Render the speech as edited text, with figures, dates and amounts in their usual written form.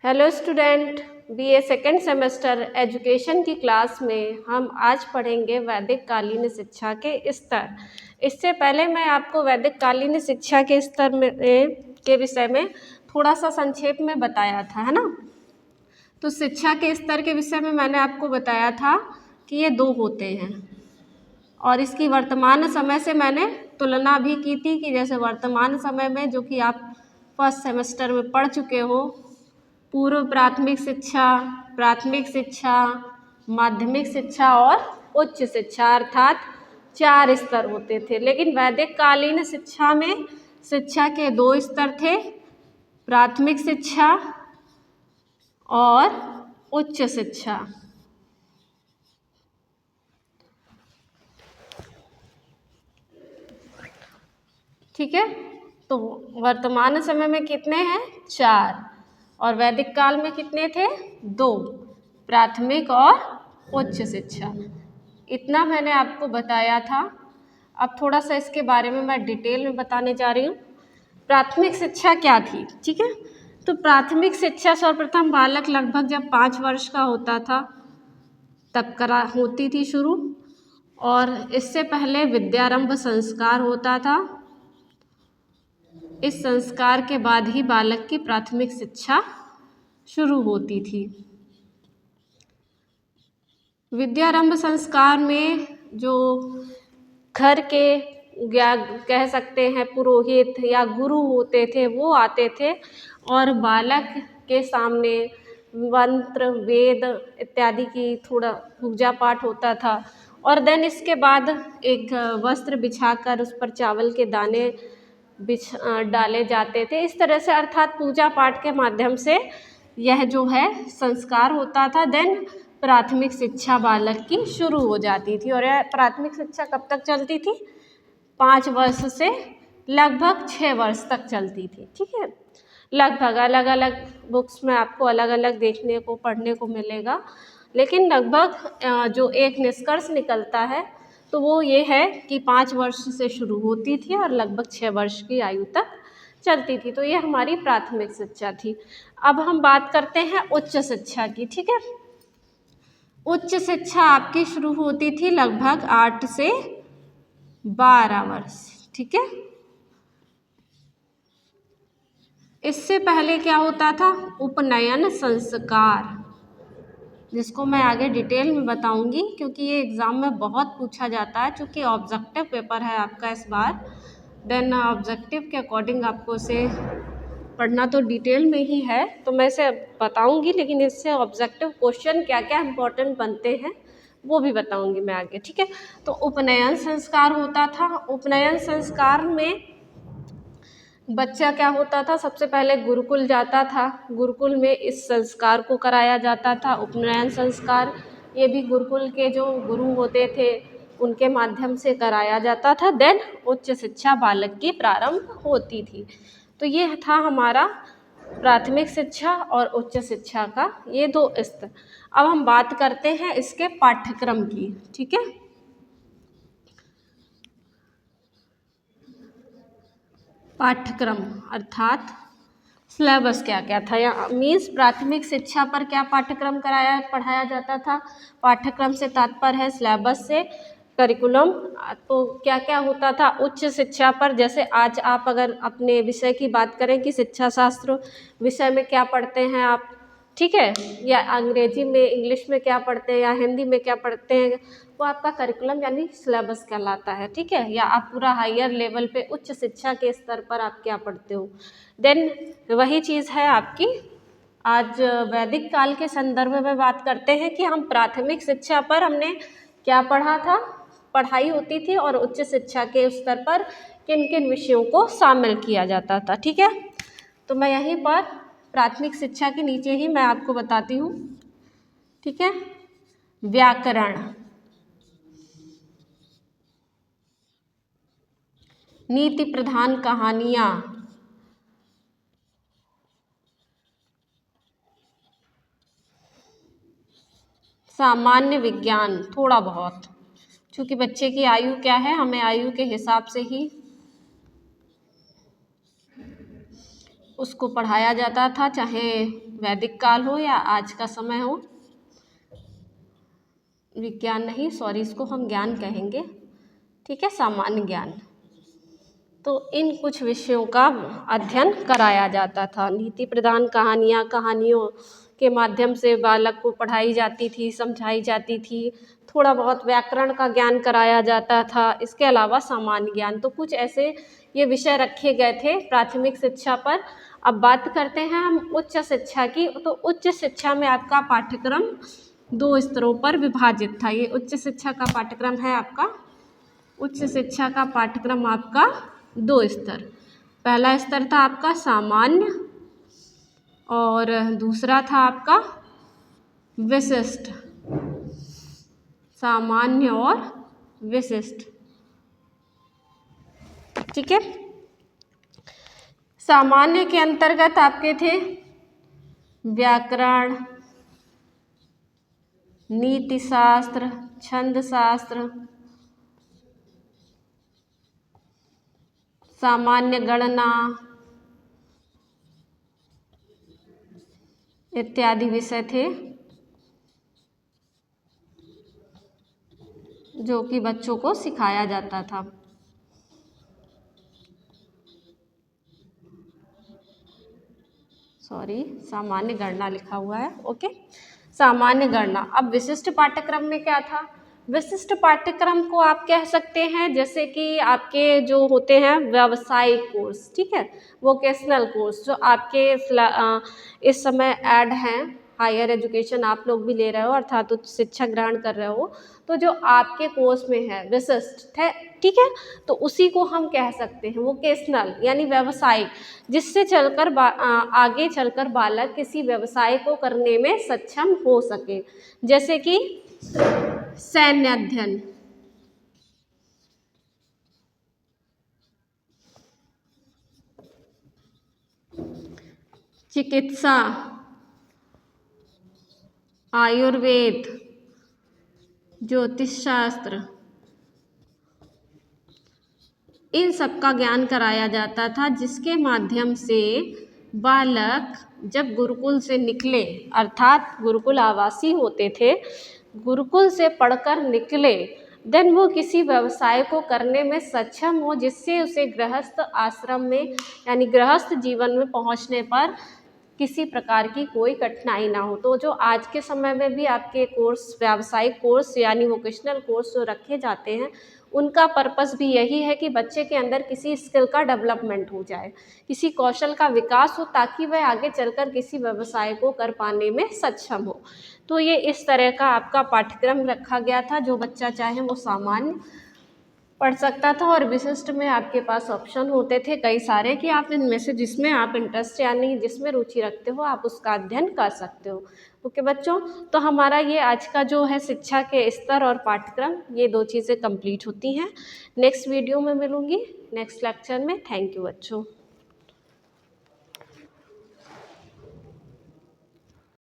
Hello student, BA second semester education की class में हम आज पढ़ेंगे वैदिक कालीन शिक्षा के स्तर। इससे पहले मैं आपको वैदिक कालीन शिक्षा के स्तर में के विषय में थोड़ा सा संक्षेप में बताया था, है ना। तो शिक्षा के स्तर के विषय में मैंने आपको बताया था कि ये दो होते हैं और इसकी वर्तमान समय से मैंने तुलना भी की थी कि जैसे वर्तमान समय में जो कि आप फर्स्ट सेमेस्टर में पढ़ चुके हो, पूर्व प्राथमिक शिक्षा, माध्यमिक शिक्षा और उच्च शिक्षा अर्थात 4 स्तर होते थे। लेकिन वैदिक कालीन शिक्षा में शिक्षा के 2 स्तर थे, प्राथमिक शिक्षा और उच्च शिक्षा। ठीक है, तो वर्तमान समय में कितने हैं? 4 और वैदिक काल में कितने थे? 2, प्राथमिक और उच्च शिक्षा। इतना मैंने आपको बताया था। अब थोड़ा सा इसके बारे में मैं डिटेल में बताने जा रही हूँ। प्राथमिक शिक्षा क्या थी? ठीक है, तो प्राथमिक शिक्षा सर्वप्रथम बालक लगभग जब 5 वर्ष का होता था तब होती थी शुरू, और इससे पहले विद्यारंभ संस्कार होता था। इस संस्कार के बाद ही बालक की प्राथमिक शिक्षा शुरू होती थी। विद्यारंभ संस्कार में जो घर के या कह सकते हैं पुरोहित या गुरु होते थे वो आते थे और बालक के सामने मंत्र वेद इत्यादि की थोड़ा पूजा पाठ होता था, और देन इसके बाद एक वस्त्र बिछाकर उस पर चावल के दाने डाले जाते थे। इस तरह से अर्थात पूजा पाठ के माध्यम से यह जो है संस्कार होता था। देन प्राथमिक शिक्षा बालक की शुरू हो जाती थी, और यह प्राथमिक शिक्षा कब तक चलती थी? 5 वर्ष से लगभग 6 वर्ष तक चलती थी। ठीक है, लगभग अलग अलग बुक्स में आपको अलग अलग देखने को पढ़ने को मिलेगा, लेकिन लगभग जो एक निष्कर्ष निकलता है तो वो ये है कि 5 वर्ष से शुरू होती थी और लगभग 6 वर्ष की आयु तक चलती थी। तो ये हमारी प्राथमिक शिक्षा थी। अब हम बात करते हैं उच्च शिक्षा की। ठीक है, उच्च शिक्षा आपकी शुरू होती थी लगभग 8 से 12 वर्ष। ठीक है, इससे पहले क्या होता था? उपनयन संस्कार, जिसको मैं आगे डिटेल में बताऊंगी क्योंकि ये एग्ज़ाम में बहुत पूछा जाता है। चूँकि ऑब्जेक्टिव पेपर है आपका इस बार, देन ऑब्जेक्टिव के अकॉर्डिंग आपको इसे पढ़ना तो डिटेल में ही है, तो मैं इसे बताऊंगी, लेकिन इससे ऑब्जेक्टिव क्वेश्चन क्या क्या इम्पोर्टेंट बनते हैं वो भी बताऊंगी मैं आगे। ठीक है, तो उपनयन संस्कार होता था। उपनयन संस्कार में बच्चा क्या होता था? सबसे पहले गुरुकुल जाता था, गुरुकुल में इस संस्कार को कराया जाता था, उपनयन संस्कार। ये भी गुरुकुल के जो गुरु होते थे उनके माध्यम से कराया जाता था। देन उच्च शिक्षा बालक की प्रारंभ होती थी। तो ये था हमारा प्राथमिक शिक्षा और उच्च शिक्षा का ये 2 स्तर। अब हम बात करते हैं इसके पाठ्यक्रम की। ठीक है, पाठ्यक्रम अर्थात सिलेबस क्या क्या था, या मीन्स प्राथमिक शिक्षा पर क्या पाठ्यक्रम पढ़ाया जाता था। पाठ्यक्रम से तात्पर्य है सिलेबस से, करिकुलम। तो क्या क्या होता था उच्च शिक्षा पर? जैसे आज आप अगर अपने विषय की बात करें कि शिक्षा शास्त्र विषय में क्या पढ़ते हैं आप, ठीक है, या अंग्रेजी में इंग्लिश में क्या पढ़ते हैं या हिंदी में क्या पढ़ते हैं, वो आपका करिकुलम यानी सिलेबस कहलाता है। ठीक है, या आप पूरा हायर लेवल पे उच्च शिक्षा के स्तर पर आप क्या पढ़ते हो। देन वही चीज़ है आपकी आज वैदिक काल के संदर्भ में बात करते हैं कि हम प्राथमिक शिक्षा पर हमने क्या पढ़ा था, पढ़ाई होती थी, और उच्च शिक्षा के स्तर पर किन किन विषयों को शामिल किया जाता था। ठीक है, तो मैं यहीं पर प्राथमिक शिक्षा के नीचे ही मैं आपको बताती हूँ। ठीक है, व्याकरण, नीति प्रधान कहानियाँ, सामान्य विज्ञान थोड़ा बहुत, क्योंकि बच्चे की आयु क्या है, हमें आयु के हिसाब से ही उसको पढ़ाया जाता था, चाहे वैदिक काल हो या आज का समय हो। विज्ञान नहीं, सॉरी, इसको हम ज्ञान कहेंगे, ठीक है, सामान्य ज्ञान। तो इन कुछ विषयों का अध्ययन कराया जाता था। नीति प्रधान कहानियों के माध्यम से बालक को पढ़ाई जाती थी, समझाई जाती थी। थोड़ा बहुत व्याकरण का ज्ञान कराया जाता था। इसके अलावा सामान्य ज्ञान, तो कुछ ऐसे ये विषय रखे गए थे प्राथमिक शिक्षा पर। अब बात करते हैं हम उच्च शिक्षा की। तो उच्च शिक्षा में आपका पाठ्यक्रम 2 स्तरों पर विभाजित था। ये उच्च शिक्षा का पाठ्यक्रम है आपका। उच्च शिक्षा का पाठ्यक्रम आपका 2 स्तर। पहला स्तर था आपका सामान्य और दूसरा था आपका विशिष्ट। सामान्य और विशिष्ट, ठीक है। सामान्य के अंतर्गत आपके थे व्याकरण, नीति शास्त्र, छंद शास्त्र, सामान्य गणना इत्यादि विषय थे जो कि बच्चों को सिखाया जाता था। सॉरी, सामान्य गणना लिखा हुआ है, ओके, सामान्य गणना। अब विशिष्ट पाठ्यक्रम में क्या था? विशिष्ट पाठ्यक्रम को आप कह सकते हैं जैसे कि आपके जो होते हैं व्यावसायिक कोर्स, ठीक है, वोकेशनल कोर्स जो आपके इस समय ऐड हैं, हायर एजुकेशन आप लोग भी ले रहे हो अर्थात उच्च शिक्षा ग्रहण कर रहे हो, तो जो आपके कोर्स में है विशिष्ट है, ठीक है, तो उसी को हम कह सकते हैं वोकेशनल यानी व्यावसायिक, जिससे चलकर आगे चलकर बालक किसी व्यवसाय को करने में सक्षम हो सके, जैसे कि सैन्य अध्ययन, चिकित्सा, आयुर्वेद, ज्योतिष शास्त्र, इन सब का ज्ञान कराया जाता था, जिसके माध्यम से बालक जब गुरुकुल से निकले, अर्थात गुरुकुल आवासीय होते थे, गुरुकुल से पढ़कर निकले, देन वो किसी व्यवसाय को करने में सक्षम हो, जिससे उसे गृहस्थ आश्रम में यानी गृहस्थ जीवन में पहुंचने पर किसी प्रकार की कोई कठिनाई ना हो। तो जो आज के समय में भी आपके कोर्स, व्यावसायिक कोर्स यानी वोकेशनल कोर्स जो रखे जाते हैं, उनका पर्पस भी यही है कि बच्चे के अंदर किसी स्किल का डेवलपमेंट हो जाए, किसी कौशल का विकास हो, ताकि वह आगे चलकर किसी व्यवसाय को कर पाने में सक्षम हो। तो ये इस तरह का आपका पाठ्यक्रम रखा गया था। जो बच्चा चाहे वो सामान्य पढ़ सकता था और विशिष्ट में आपके पास ऑप्शन होते थे कई सारे कि आप इनमें से जिसमें आप इंटरेस्ट यानी जिसमें रुचि रखते हो आप उसका अध्ययन कर सकते हो। ओके बच्चों, तो हमारा ये आज का जो है शिक्षा के स्तर और पाठ्यक्रम, ये 2 चीज़ें कंप्लीट होती हैं। नेक्स्ट वीडियो में मिलूंगी, नेक्स्ट लेक्चर में। थैंक यू बच्चों।